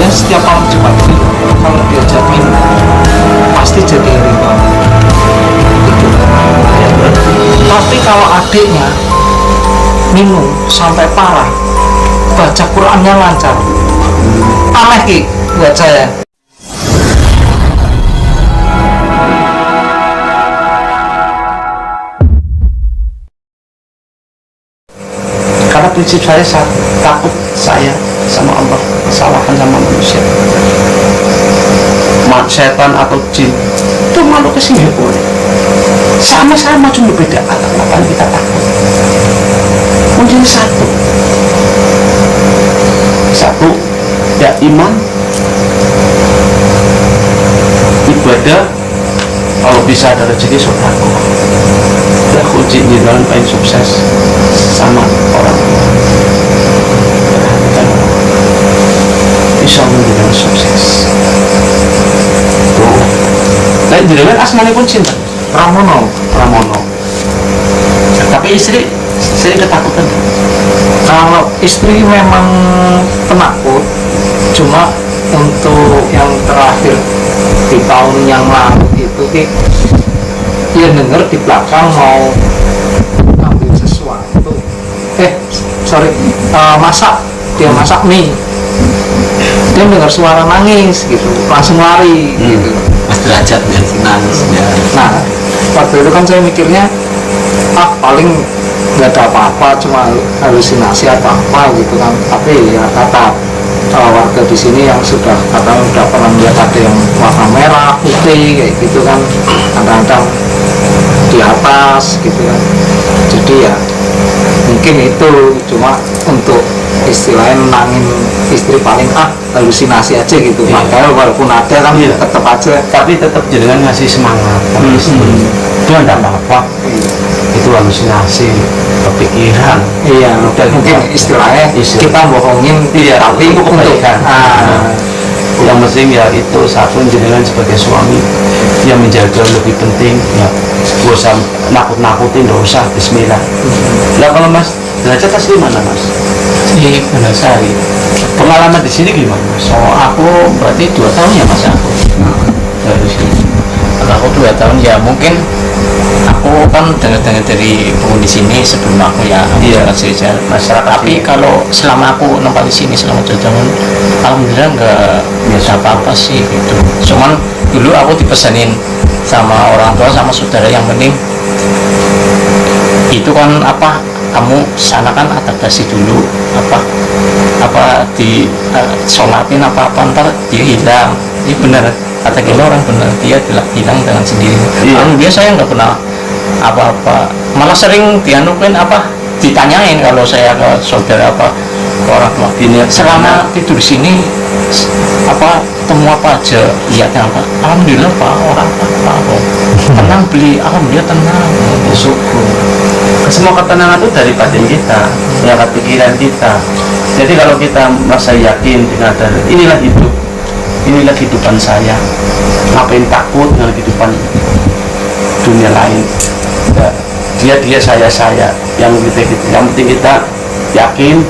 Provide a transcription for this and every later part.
dia setiap malam Jumat itu kalau diajak minum pasti jadi riba gitu. Tapi kalau adiknya minum sampai parah, baca Qurannya lancar, aneh Ki buat saya. Karena prinsip saya takut saya sama Allah, kesalahan sama manusia, setan atau jin itu makhluk kesini boleh sama-sama, cuma beda alat kita takut. Mungkin satu ya iman, ibadah, kalau bisa ada rezeki sedekah. Ya kunci di dalam paling sukses sama orang tua. Insya Allah di dalam sukses. Tuh. Nah, di dalam asmani pun cinta. Pramono. Tapi istri ketakutan. Kalau istri memang penakut, cuma untuk yang terakhir di tahun yang lalu itu dia dengar di belakang mau ambil sesuatu, masak, dia masak mie, dia dengar suara nangis gitu, langsung lari gitu. Mas derajat nangis ya. Nah waktu itu kan saya mikirnya paling nggak ada apa-apa, cuma halusinasi atau apa gitu kan. Tapi ya kata warga di sini yang sudah pernah melihat ada yang warna merah, putih kayak gitu kan, kadang-kadang di atas gitu kan. Jadi ya mungkin itu cuma untuk istilahnya menangin istri, paling halusinasi aja gitu. Iya. Makanya walaupun ada kan tetap aja, tapi tetap jangan ngasih semangat itu enggak apa-apa. Itu halusinasi kepikiran. Iya, dan mungkin istilahnya kita bohongin, tapi untuk kebaikan. Yang penting ya itu satu, jenengan sebagai suami yang menjaga lebih penting ya, gak usah nakut-nakutin, gak usah, bismillah. Nah kalau Mas derajat asli mana Mas? Di Bandarsari. Pengalaman di sini gimana Mas? Aku berarti 2 tahun ya Mas aku dari sini. Kalau aku 2 tahun ya mungkin aku kan dengar-dengar dari penghuni sini sebelum aku ya kerja masyarakat. Tapi kalau selama aku nempat di sini selama 2 tahun, alhamdulillah nggak biasa apa-apa sih gitu. Cuman dulu aku dipesanin sama orang tua sama saudara yang penting itu kan kamu sana kan adaptasi dulu di sholatin apa ntar dia hilang. Ini benar kata kita orang benar, dia hilang dengan sendirinya. Alhamdulillah saya nggak pernah apa-apa, malah sering dianukin ditanyain kalau saya ke saudara ke orang tua ini selama tidur sini temu apa aja, lihatnya apa, alhamdulillah Pak, orang tenang beli, alhamdulillah tenang, syukur. Semua ketenangan itu dari batin kita, ya pikiran kita. Jadi kalau kita merasa yakin dengan inilah hidup, inilah kehidupan saya, ngapain takut dengan kehidupan dunia lain ya, dia saya yang penting kita yakin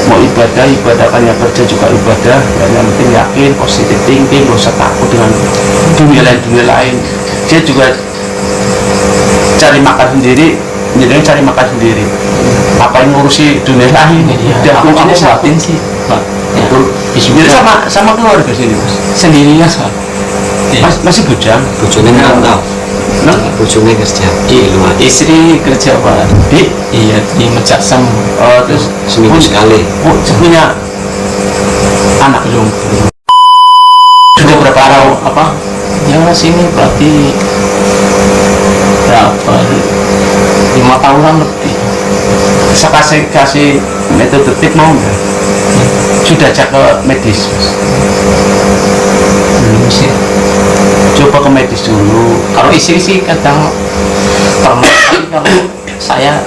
mau ibadah kan, yang kerja juga ibadah ya, yang penting yakin, positif thinking, gak usah takut dengan dunia lain. Dia juga cari makan sendiri, jadi cari makan sendiri, ngapain ngurusi dunia lain. Dia aku buatin sih Pak ya. Jadi sama keluarga sini Mas? Sendirinya Masih bujang? Bujangnya nggak tahu. Bujangnya kerja di luar. Istri kerja Pak Di di Mecaksem. Terus seminggu sekali. Punya anak belum? Sudah berapa tahun? Ya sini berarti berapa 5 tahunan lebih. Bisa kasih metode tip mau nggak? Sudah cek ke medis Mas? Belum sih. Coba ke medis dulu. Kalau istri sih kadang pernah, tapi kalau saya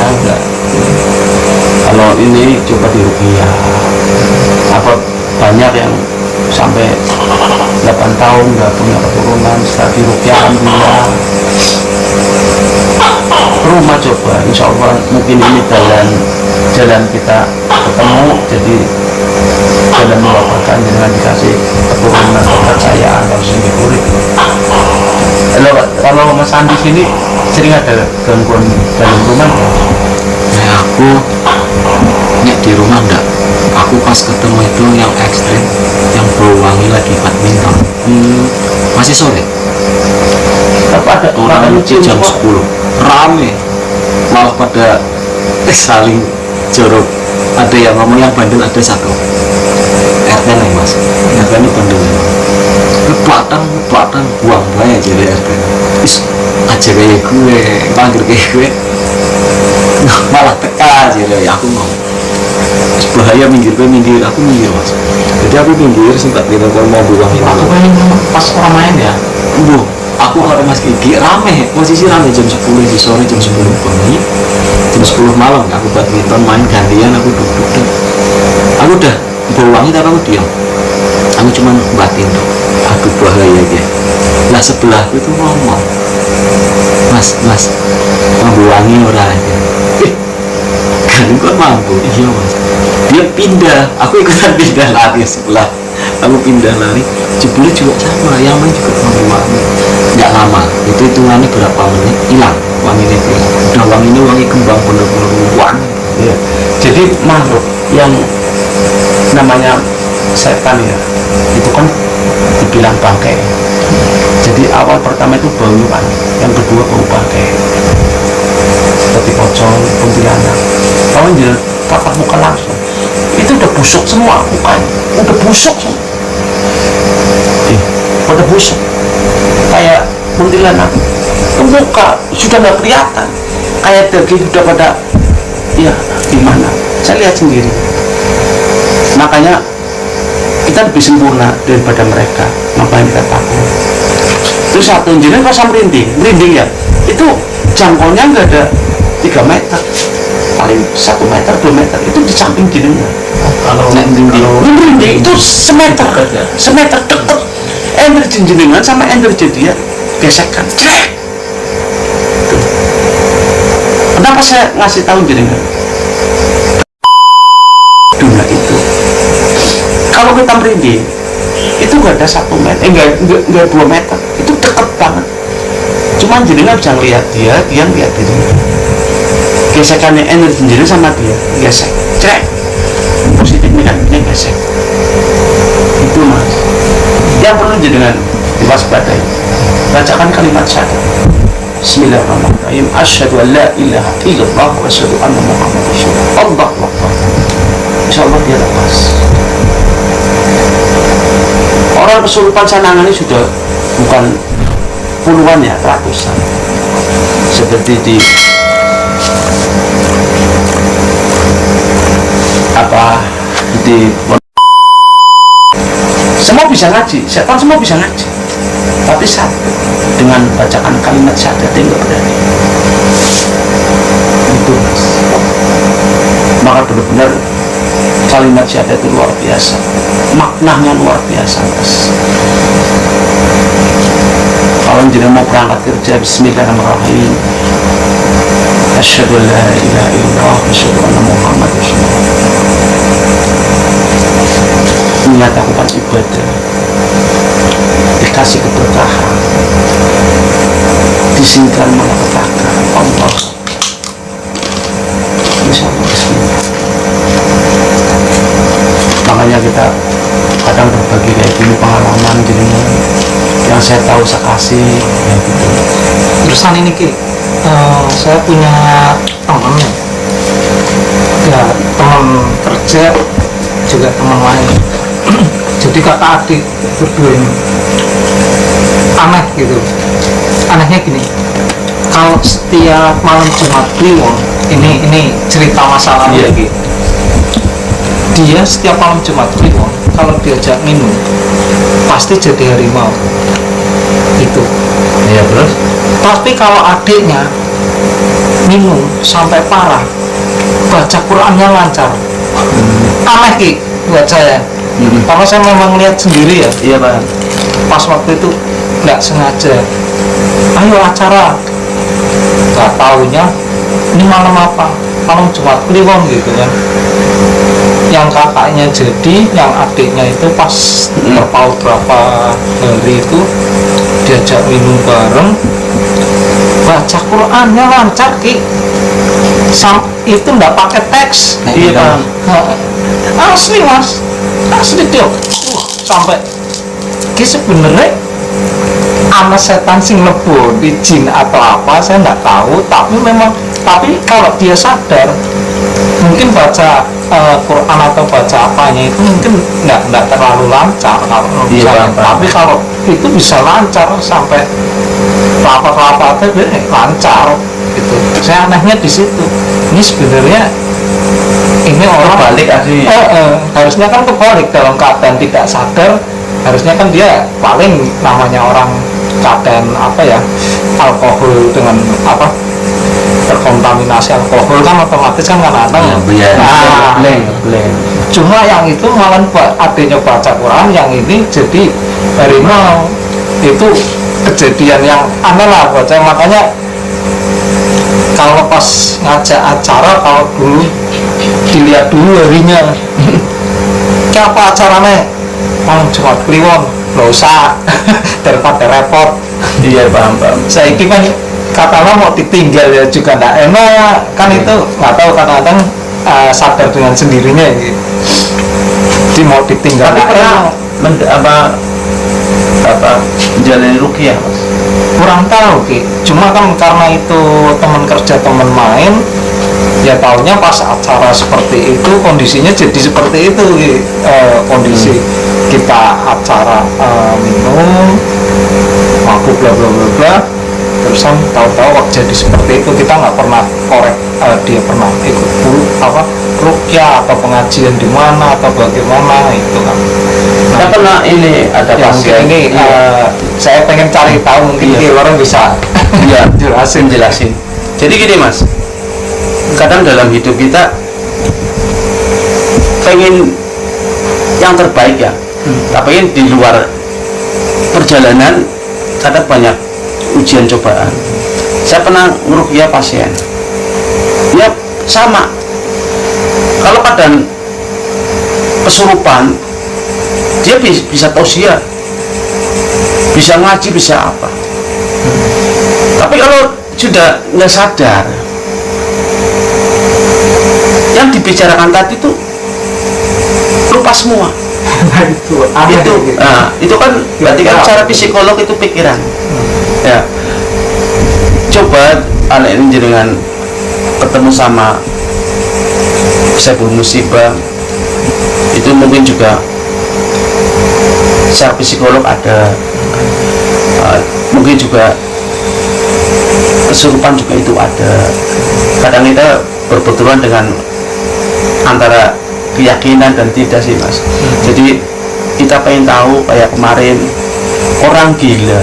enggak. Kalau ini coba di rupiah. Banyak yang sampai 8 tahun nggak punya keturunan, setelah di rupiah alhamdulillah. Rumah coba, insya Allah mungkin ini jalan kita ketemu, jadi dalam bapakan dengan dikasih keturunan kepercayaan harus dikurip. Kalau Mas Andi sini sering ada gangguan dalam rumah? Nah, aku nek di rumah enggak. Aku pas ketemu itu yang ekstrim, yang bau wangi lagi badminton. Masih sore. Apa ada Orang mencium jam semua? 10 rame, malah pada saling jorok. Ada yang ngomong yang bandel ada satu RT nih mas, RT ini bandel batang buang baik aja deh RT. Is aja kayak gue panggil kayak gue malah teka aja deh. Aku mau bahaya minggir aku minggir mas. Jadi aku minggir sempat gitu kalau mau buang ini. Aku pengen pas orang main ya. Bu, aku kalau Mas Gigi rame, posisi rame jam 10 di sore, jam 10 pagi, jam 10 malam aku badminton main gantian, aku duduk. Aku udah bau wangi tapi aku diam. Aku cuma batin tuh. Aduh bahaya dia. Nah sebelahku itu ngomong, Mas, mampu wangi orang aja. Kan kok mampu? Iya mas. Dia pindah, aku ikutan pindah lari sebelah. Aku pindah lari, jebule juga sama, yang main juga wangi. Nggak lama, itu hitungannya berapa menit hilang wanginya itu. Udah wangi kembang bener-bener wangi. Ya. Jadi makhluk yang namanya setan ya, itu kan dibilang bangkai. Jadi awal pertama itu bau kan, yang kedua bau bangkai. Seperti pocong, kuntilanak. Kalau dia tatap muka langsung, itu udah busuk semua mukanya, udah busuk semua. Udah busuk, kayak kuntilanak. Muka sudah nggak kelihatan, kayak daging sudah pada, ya gimana? Saya lihat sendiri. Makanya kita lebih sempurna daripada mereka. Ngapain kita takut? Terus satu jeneng pas merinding ya, itu jangkaunya nggak ada 3 meter, paling 1 meter 2 meter itu di samping jenengnya. Kalau Merinding itu semeter deket. Energi jenengan sama energi dia gesekan. Kenapa saya ngasih tahu jenengan? Dunia itu kalau kita merinding itu nggak ada 1 meter, nggak 2 meter, itu deket banget. Cuman jenengan bisa ngeliat dia ngeliat dirinya. Gesekannya energi jenengan sama dia gesek, positif negatifnya gesek. Itu mas yang perlu jenengan diwaspadai. Bacakan kalimat syahadat. Bismillahirrahmanirrahim. Asyhadu an la ilaha illallah wa asyhadu anna Muhammadar Rasulullah. Allah Akbar. Insyaallah dia lepas. Orang kesurupan sanangannya sudah bukan puluhan ya, ratusan. Seperti di semua bisa ngaji, setan semua bisa ngaji, tapi satu dengan bacakan kalimat syahadat dia nggak berani. Itu mas. Maka benar-benar kalimat syahadat itu luar biasa, maknanya luar biasa mas. Kalau jadi mau berangkat kerja, Bismillahirrahmanirrahim. Asyhadu an la ilaha illallah wa asyhadu anna Muhammadar Rasulullah. Menyatakan ibadah, dikasih keberkahan, disingkirkan malapetaka. Allah. Insyaallah bismillah. Makanya kita kadang berbagi kayak gini pengalaman jadi yang saya tahu saya kasih ya gitu. Terusan ini Ki, saya punya teman ya, teman kerja juga teman lain. Jadi kakak adik berdua ini aneh gitu. Anehnya gini, kalau setiap malam Jumat Kliwon, ini cerita masalah lagi. Dia setiap malam Jumat Kliwon kalau diajak minum pasti jadi harimau itu. Ya terus Tapi kalau adiknya minum sampai parah, baca Qurannya lancar. Aneh Ki buat saya. Karena saya memang lihat sendiri ya. iya Pak. Pas waktu itu nggak sengaja, ayo acara, nggak taunya ini malam apa, malam Jumat Kliwon gitu kan. yang kakaknya jadi, yang adiknya itu pas berpaut berapa hari itu diajak minum bareng, baca Qurannya lancar Ki. Itu nggak pakai teks. Iya, Asli mas, asli dia. Sampai Ki sebenarnya anak setan sing lebu di jin atau apa saya nggak tahu, tapi kalau dia sadar mungkin baca Quran atau baca apanya itu mungkin nggak terlalu lancar kalau misalnya. Tapi kalau itu bisa lancar sampai kelapa itu lancar gitu. Saya anehnya di situ. Ini sebenarnya ini orang balik aslinya. Harusnya kan kebalik, dalam keadaan tidak sadar harusnya kan dia paling namanya orang keadaan alkohol dengan terkontaminasi alkohol kan otomatis kan kadang-kadang cuma yang itu malah adanya baca Quran, yang ini jadi harimau. Itu kejadian yang aneh lah buat saya. Makanya kalau pas ngajak acara, kalau dulu dilihat dulu harinya apa acaranya, Jumat Kliwon nggak usah daripada repot. Iya, paham. Saya ini kan katakanlah mau ditinggal ya juga nggak enak kan. Itu nggak tahu, kadang-kadang sadar dengan sendirinya gitu. Jadi mau ditinggal Tapi pernah menjalani ruqyah, Mas? kurang tahu Ki. Cuma kan karena itu teman kerja, teman main, ya taunya pas acara seperti itu kondisinya jadi seperti itu Ki. Kondisi kita acara minum mabuk bla bla bla bla, terusan tahu-tahu waktu jadi seperti itu. Kita nggak pernah korek dia pernah ikut ruqyah atau pengajian di mana atau bagaimana itu kan. Kita pernah ini ada Yang pasien ini saya pengen cari tahu, mungkin orang bisa jelasin. Jadi gini Mas, kadang dalam hidup kita pengen yang terbaik ya, tapi di luar perjalanan kadang banyak ujian cobaan. Saya pernah ngeruqyah pasien, ya sama. Kalau kadang kesurupan, dia bisa tausiah, bisa ngaji, bisa apa. Tapi kalau sudah nggak sadar, yang dibicarakan tadi itu lupa semua. Itu kan berarti kan secara psikolog itu pikiran. Ya, coba anak ini dengan ketemu sama sebuah musibah, itu mungkin juga secara psikolog ada, mungkin juga kesurupan juga itu ada. Kadang kita berbenturan dengan antara keyakinan dan tidak sih Mas. Jadi kita pengen tahu, kayak kemarin orang gila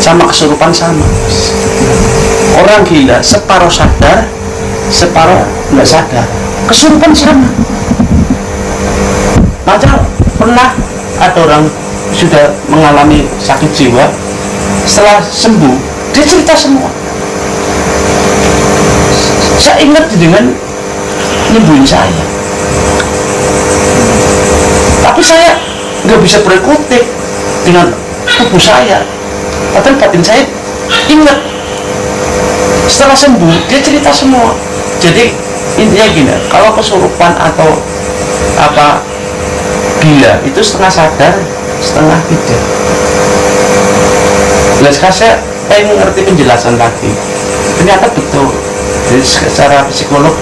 sama kesurupan sama Mas. Orang gila separuh sadar, separuh nggak sadar. Kesurupan sama. Macam pernah ada orang sudah mengalami sakit jiwa, setelah sembuh dia cerita semua. Saya ingat dengan nyembuhin saya, tapi saya nggak bisa berkutik dengan tubuh saya, padahal batin saya ingat. Setelah sembuh dia cerita semua. Jadi intinya gini, kalau kesurupan atau gila itu setengah sadar, setengah tidak. Nah, sekarang saya pengen mengerti penjelasan tadi, ternyata betul. Jadi secara psikolog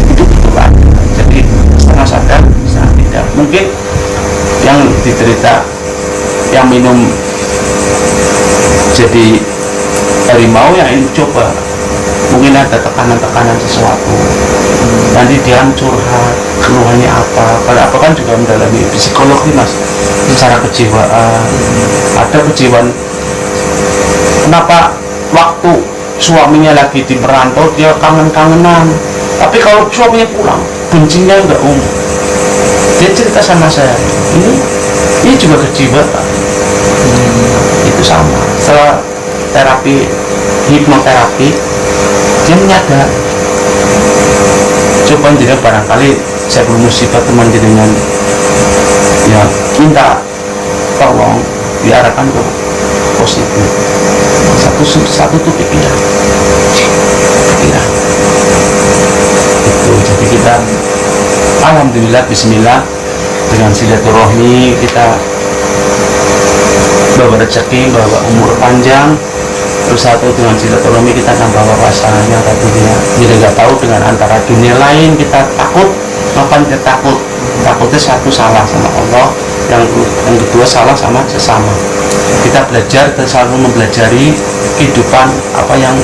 itu betul kan. Jadi setengah sadar, setengah tidak. Mungkin yang diderita, yang minum jadi harimau, yang ini coba mungkin ada tekanan-tekanan sesuatu, nanti dia curhat keluhannya apa. Kalau apa kan juga mendalami psikologi Mas, secara kejiwaan. Ada kejiwaan, kenapa waktu suaminya lagi di perantau dia kangen-kangenan, tapi kalau suaminya pulang bencinya enggak umum. Dia cerita sama saya, ini juga kejiwaan. Itu sama. Setelah terapi hipnoterapi, dia menyadari coba jenengan barangkali saya belum musibah teman jenengan ya minta tolong diarahkan ke positif. Satu tuh pikiran itu. Jadi kita alhamdulillah bismillah dengan silaturahmi kita bawa rezeki, bawa umur panjang. Terus satu dengan silaturahmi kita nambah wawasannya tadinya. Jadi nggak tahu dengan antara dunia lain kita takut, ngapain kita takut? Takutnya satu salah sama Allah, yang kedua salah sama sesama. Kita belajar dan selalu mempelajari kehidupan apa yang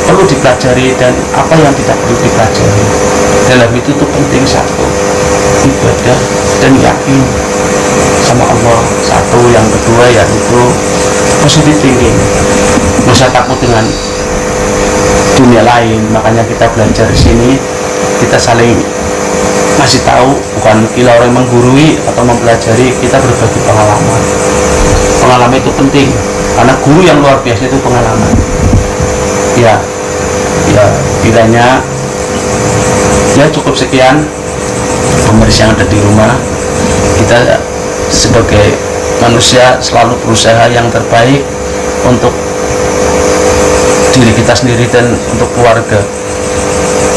perlu dipelajari dan apa yang tidak perlu dipelajari. Dalam itu tuh penting satu, ibadah dan yakin sama Allah. Satu, yang kedua yaitu positive thinking. Nggak usah takut dengan dunia lain. Makanya kita belajar di sini, kita saling ngasih tahu, bukan kila orang menggurui atau mempelajari, kita berbagi pengalaman. Pengalaman itu penting karena guru yang luar biasa itu pengalaman. Ya kiranya ya cukup sekian pemirsa yang ada di rumah. Kita sebagai manusia selalu berusaha yang terbaik untuk diri kita sendiri dan untuk keluarga.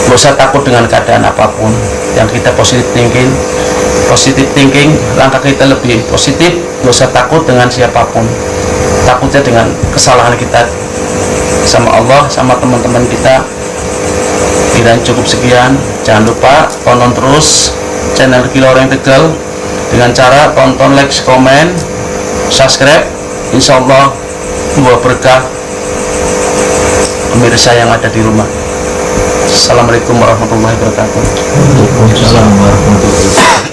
Gak usah takut dengan keadaan apapun. Yang kita positive thinking, langkah kita lebih positif. Gak usah takut dengan siapapun. Takutnya dengan kesalahan kita sama Allah, sama teman-teman kita. Kira cukup sekian. Jangan lupa tonton terus channel Kila Orang Tegal dengan cara tonton, like, komen, subscribe. Insya Allah membawa berkah pemirsa yang ada di rumah. Assalamualaikum warahmatullahi wabarakatuh. Waalaikumsalam warahmatullahi wabarakatuh.